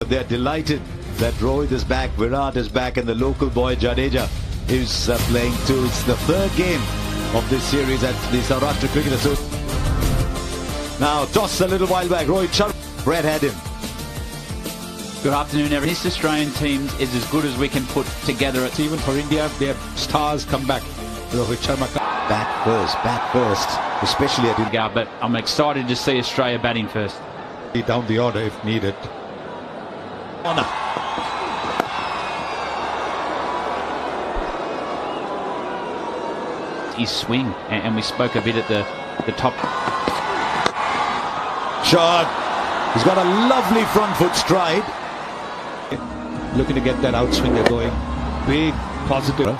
but they're delighted that Rohit is back, Virat is back, and the local boy Jadeja is playing too. It's the third game of this series at the Saurashtra Cricket Association. Now, toss a little while back. Rohit Sharma. Brett had him. Good afternoon, everyone. This Australian team is as good as we can put together. It's even for India, their stars come back. Rohit Sharma. Bat first, especially at India. But I'm excited to see Australia batting first. Down the order if needed. His swing, and we spoke a bit at the top. Shot. He's got a lovely front foot stride. Looking to get that outswinger going. Big positive.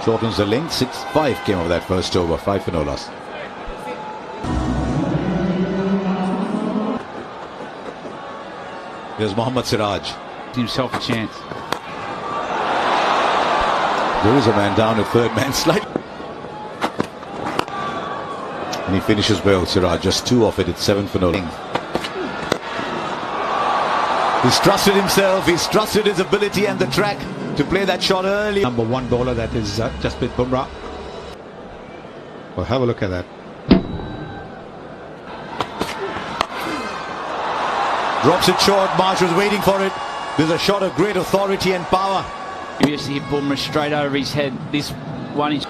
Shortens the length. 6-5 came over that first over. 5 for no loss. Here's Mohammad Siraj. Himself a chance. There is a man down, a third man slide. And he finishes well, Siraj. Just 2 off it. It's 7 for no. He's trusted himself. He's trusted his ability and the track to play that shot early. Number 1 bowler, that is Jasprit Bumrah. Well, have a look at that. Drops it short. Mach was waiting for it. There's a shot of great authority and power. You just hit Bumrah straight over his head. This one is...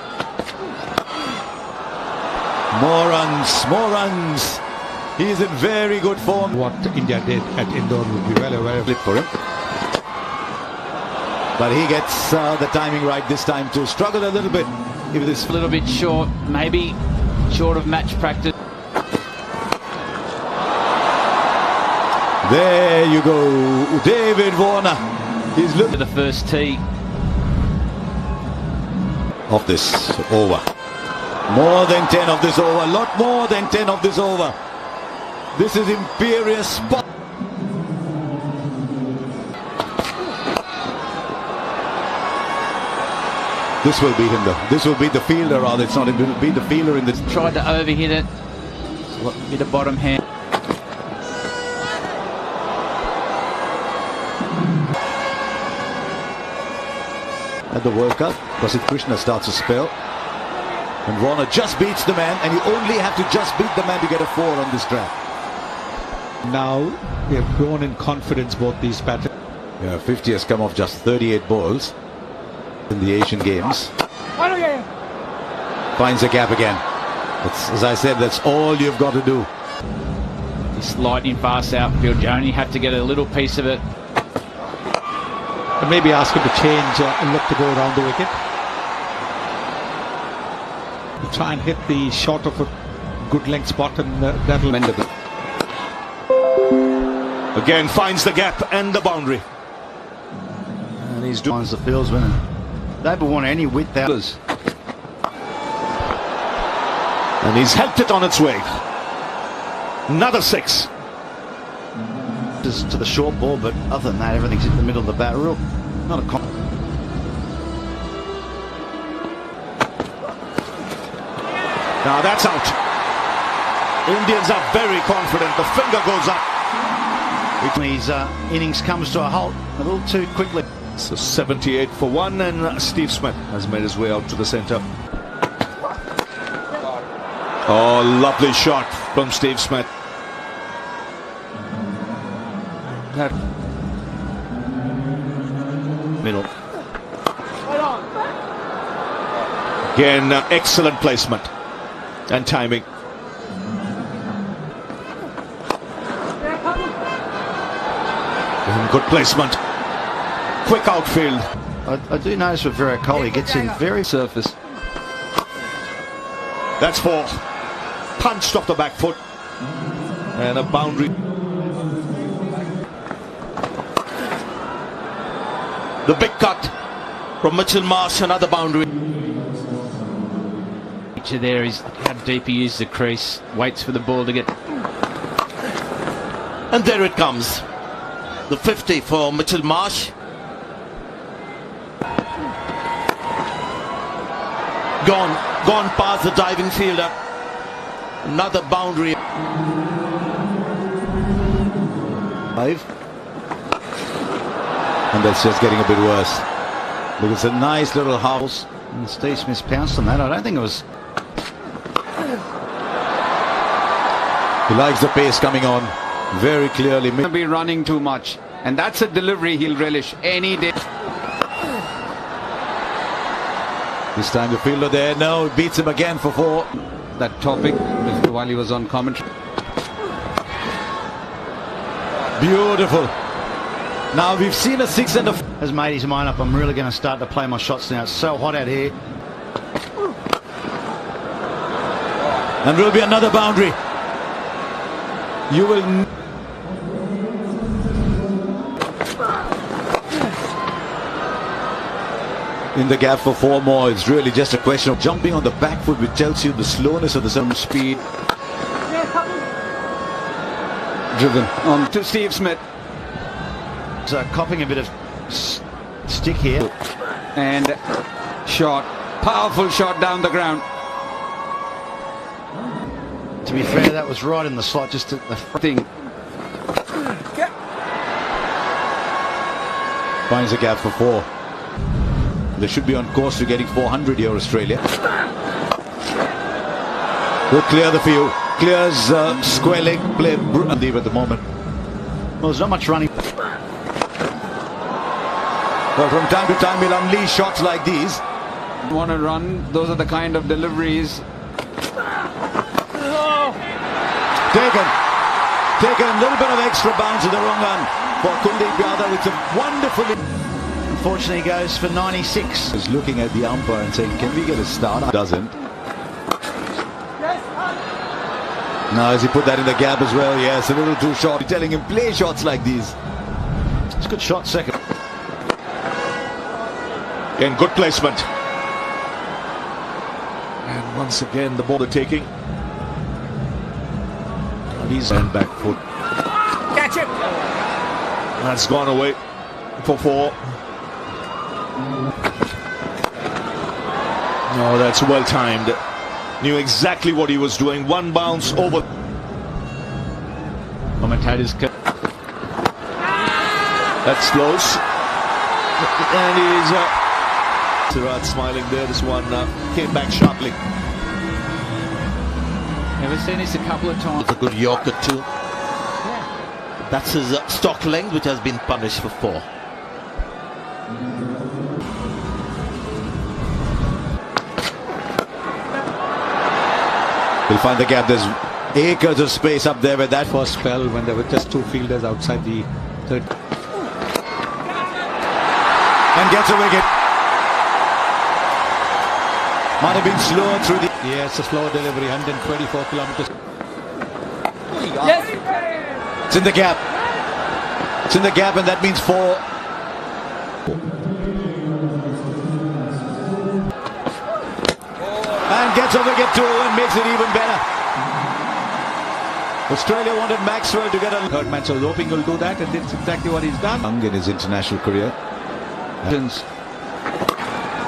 More runs. He's in very good form. What India did at Indore would be well aware of it for him. But he gets the timing right this time too. Struggled a little bit. If this a little bit short, maybe short of match practice. There you go, David Warner. He's looking at the first tee of this over. More than 10 of this over. A lot more than 10 of this over. This is imperious spot. This will beat him though. This will beat the fielder, rather. It's not him. It will beat the fielder in this. Tried to overhit it. Bit of bottom hand. At the World Cup, Prasidh Krishna starts a spell. And Warner just beats the man, and you only have to just beat the man to get a 4 on this track. Now they have grown in confidence, both these batters. Yeah, 50 has come off just 38 balls in the Asian Games. Finds a gap again. As I said, that's all you've got to do. This lightning fast outfield, you only have to get a little piece of it. And maybe ask him to change and look to go around the wicket. You try and hit the short of a good length spot, and that'll end up. Again finds the gap and the boundary. And he's doing the fieldsman. They don't want any width out. And he's helped it on its way. Another 6. Just to the short ball, but other than that, everything's in the middle of the bat. Real, not a Now that's out. Indians are very confident. The finger goes up. His innings comes to a halt a little too quickly. So 78 for 1, and Steve Smith has made his way out to the centre. Oh, lovely shot from Steve Smith. Middle. Again, excellent placement and timing. Good placement. Quick outfield. I do notice with Virat Kohli, gets in very surface. That's 4. Punched off the back foot. And a boundary. The big cut from Mitchell Marsh, another boundary. Picture there is how deep he uses the crease, waits for the ball to get. And there it comes. The 50 for Mitchell Marsh. Gone past the diving fielder. Another boundary. And that's just getting a bit worse. Look, it's a nice little house. And Steve Smith pounced on that. I don't think it was. He likes the pace coming on very clearly. Going to be running too much, and that's a delivery he'll relish any day. This time the fielder there, no, beats him again for 4. That topic while he was on commentary. Beautiful. Now we've seen a 6 and a... Has made his mind up. I'm really going to start to play my shots now. It's so hot out here. And will be another boundary. You will... In the gap for 4 more. It's really just a question of jumping on the back foot, which tells you the slowness of the certain speed. Driven on to Steve Smith. So copping a bit of stick here. And shot. Powerful shot down the ground. To be fair, that was right in the slot, just at the Thing. Finds a gap for 4. They should be on course to getting 400 here, Australia. Will clear the field. Clears square leg play at the moment. Well, there's not much running. But from time to time he'll unleash shots like these. Want to run? Those are the kind of deliveries. Taken a little bit of extra bounce in the wrong hand for Kuldeep Yadav. It's a wonderful... Unfortunately, he goes for 96. He's looking at the umpire and saying, can we get a start? Doesn't. Now, has he put that in the gap as well? Yes, a little too short. He's telling him, play shots like these. It's a good shot, second. In good placement. And once again, the ball they're taking. And he's on back foot. Catch it! That's gone away for 4. No, that's well timed. Knew exactly what he was doing. 1 bounce over. That's close. And he's Sirat smiling there. This one came back sharply. Ever seen this a couple of times? It's a good Yorker too. That's his stock length, which has been punished for 4. He'll find the gap. There's acres of space up there with that First spell when there were just 2 fielders outside the third. and gets a wicket. Might have been slower through the... Yeah, it's a slow delivery, 124 kilometers. It's in the gap. It's in the gap, and that means 4. And gets a wicket too and makes it even better. Australia wanted Maxwell to get a Third man, so hoping he'll do that, and that's exactly what he's done. young in his international career.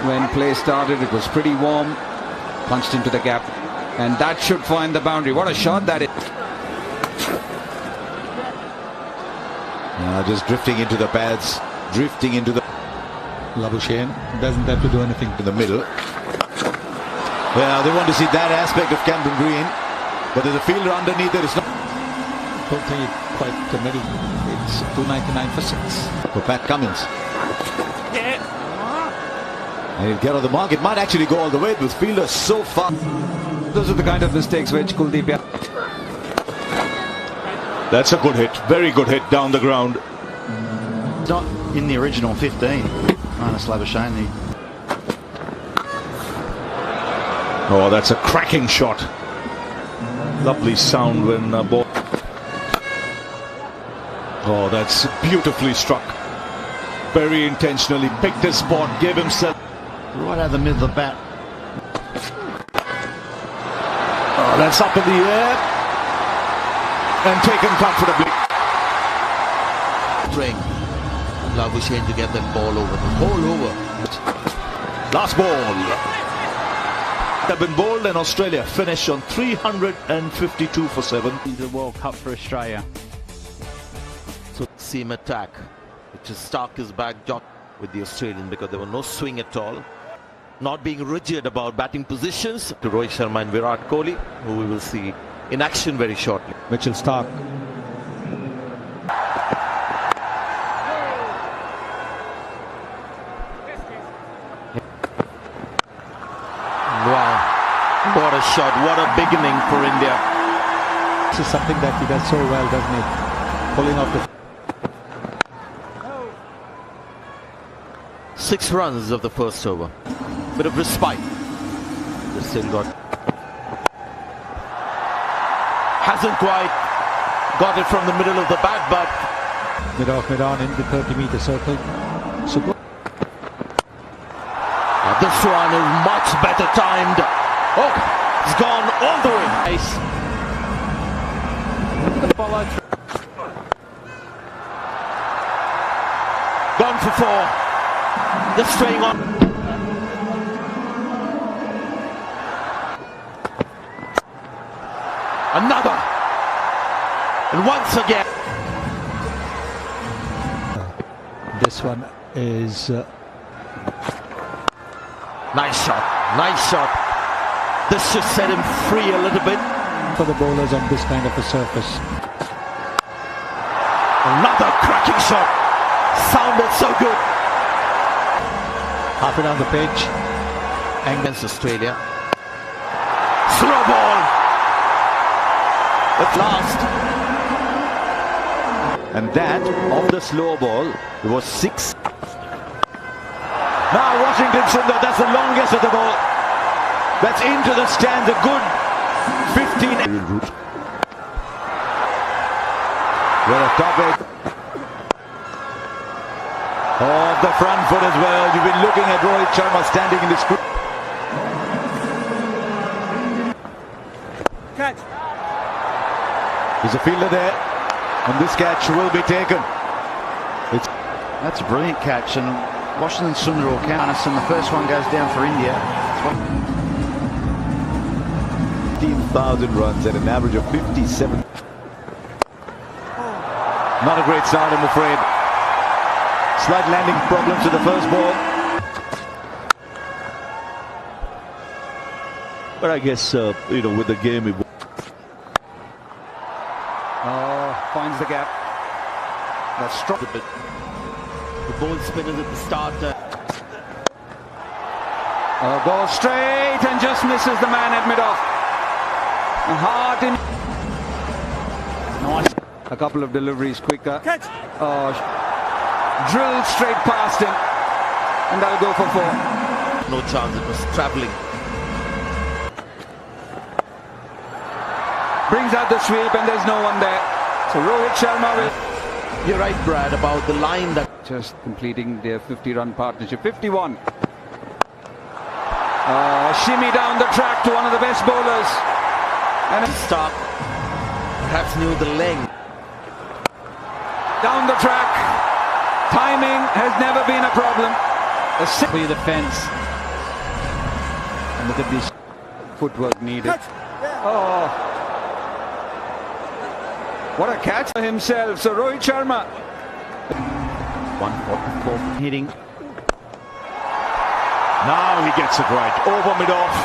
When play started, it was pretty warm. Punched into the gap, and that should find the boundary. What a shot that is. Just drifting into the pads, drifting into the... Labuschagne doesn't have to do anything. in the middle. Well, they want to see that aspect of Camden Green, but there's a fielder underneath there. It's not... Don't think it's quite the middle. It's 299 for 6. For Pat Cummins. And he'll get on the mark. It might actually go all the way with fielders so far. Those are the kind of mistakes which Kuldeep... That's a good hit. Very good hit down the ground. It's not in the original 15. Minus Labuschagne. Oh, that's a cracking shot. Lovely sound when ball. Oh, that's beautifully struck. Very intentionally picked his spot, gave himself. Right out of the middle of the bat. Oh, that's up in the air. And taken comfortably. String. Labuschagne to get that ball over. The ball over. Last ball. Have been bowled, and Australia finish on 352 for 7. The World Cup for Australia. So seam attack, which is Starker's back with the Australian, because there was no swing at all. Not being rigid about batting positions to Rohit Sharma and Virat Kohli, who we will see in action very shortly. Mitchell Stark. Wow, what a shot, what a beginning for India. This is something that he does so well, doesn't he? Pulling off the... 6 runs of the first over. Bit of respite. They still got... Hasn't quite got it from the middle of the bat, but... Mid-off, mid-on in the 30-meter circle. Super. This one is much better timed. Oh, it's gone all the way. Nice. The follow through. Gone for 4. Just staying on. Another. And once again. This one is... Nice shot, nice shot. This should set him free a little bit. For the bowlers on this kind of a surface. Another cracking shot. Sounded so good. Half it on the pitch. Against Australia. Slow ball. At last. And that, of the slow ball, it was 6. Now Washington Sundar, that's the longest of the ball. That's into the stands, a good 15. Well, a top edge. Off the front foot as well. You've been looking at Rohit Sharma standing in this group. Catch. There's a fielder there, and this catch will be taken. That's a brilliant catch, and Washington Sundar will count us, and the first one goes down for India. 15,000 runs at an average of 57. Not a great start, I'm afraid. Slight landing problems with the first ball. But I guess, with the game, it... Finds the gap. That's struck a bit. The ball spinners at the start. Goes straight and just misses the man at mid-off. Hard in. Nice. A couple of deliveries quicker. Catch. Drilled straight past him. And that'll go for 4. No chance, it was travelling. Brings out the sweep and there's no one there. So Rohit Sharma will... You're right, Brad, about the line that... Just completing their 50-run partnership. 51. Shimmy down the track to one of the best bowlers. And Stark perhaps knew the length. Down the track. Timing has never been a problem. Clear the fence. And look at this footwork needed. Oh. What a catch for himself. So Rohit Sharma. 144 hitting. Now he gets it right. Over mid-off.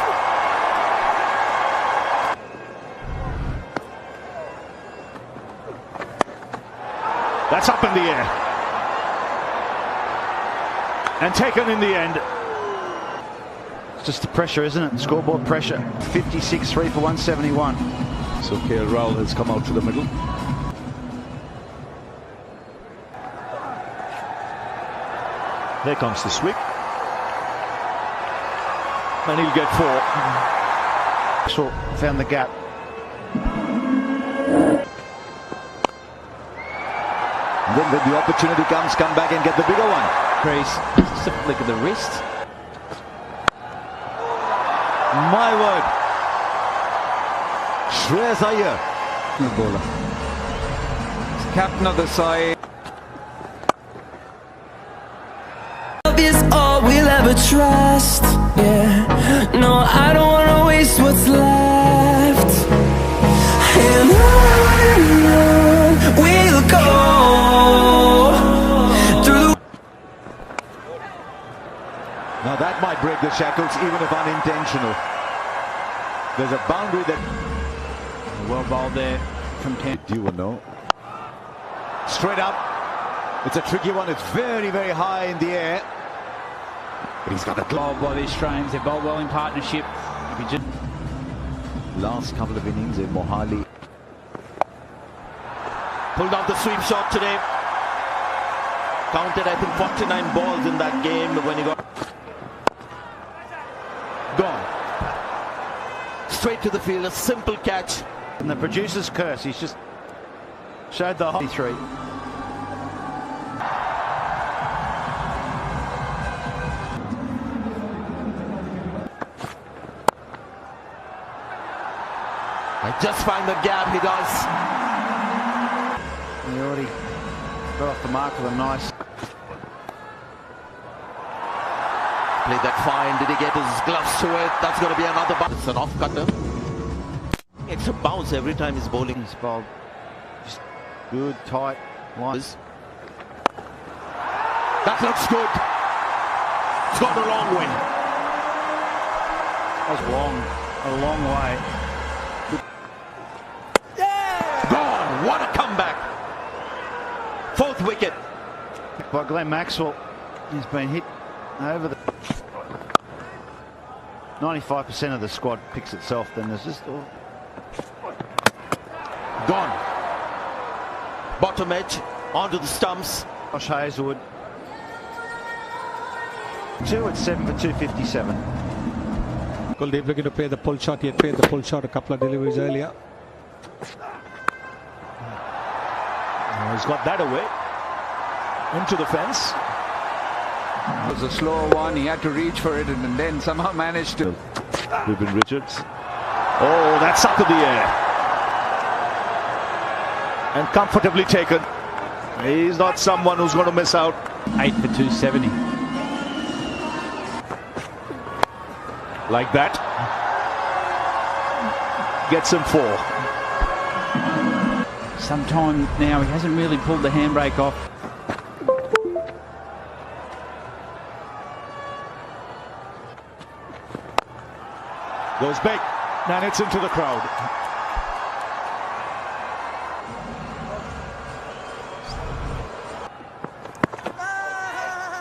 That's up in the air. And taken in the end. It's just the pressure, isn't it? Scoreboard pressure. 56, 3 for 171. So KL Rahul has come out to the middle. There comes the sweep. And he'll get 4. So found the gap. And then when the opportunity comes, come back and get the bigger one. Grace, just a flick of the wrist. My word. Shreyas Iyer. No bowler. Captain of the side. Love is all we'll ever trust. Yeah, no, I don't wanna waste what's left. And on we'll go. might break the shackles even if unintentional. There's a boundary that... Well bowled there from Kent. You will know. Straight up. It's a tricky one. It's very, very high in the air. But he's got a Bowled by the Australians. They bowled well in partnership. last couple of innings in Mohali. Pulled off the sweep shot today. Counted, I think, 49 balls in that game when he got... Gone. Straight to the field, a simple catch. And the producer's curse, he's just showed the high three. I just find the gap, he does. He already got off the mark with a nice... Played that fine, did he get his gloves to it? That's going to be another bounce. It's an off-cutter. Extra bounce every time he's bowling. He's bowled just good, tight lines. That looks good. It's gone a long way. That was a long way. Gone. What a comeback. Fourth wicket. By Glenn Maxwell. He's been hit over the... 95% of the squad picks itself, then there's just... Oh. Gone. Bottom edge, onto the stumps. Josh Hazlewood. 2 at 7 for 257. Kuldeep looking to play the pull shot. He had played the pull shot a couple of deliveries earlier. He's got that away. Into the fence. It was a slower one. He had to reach for it and then somehow managed to. Ruben Richards. Oh, that's up in the air. And comfortably taken. He's not someone who's going to miss out. 8 for 270. Like that. Gets him 4. Sometime now he hasn't really pulled the handbrake off. Goes big, and it's into the crowd.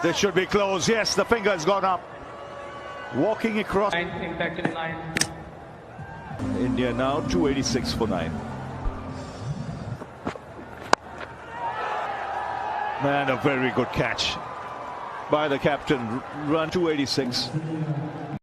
This should be close. Yes, the finger has gone up. Walking across. India now 286 for 9. And a very good catch by the captain. Run 286.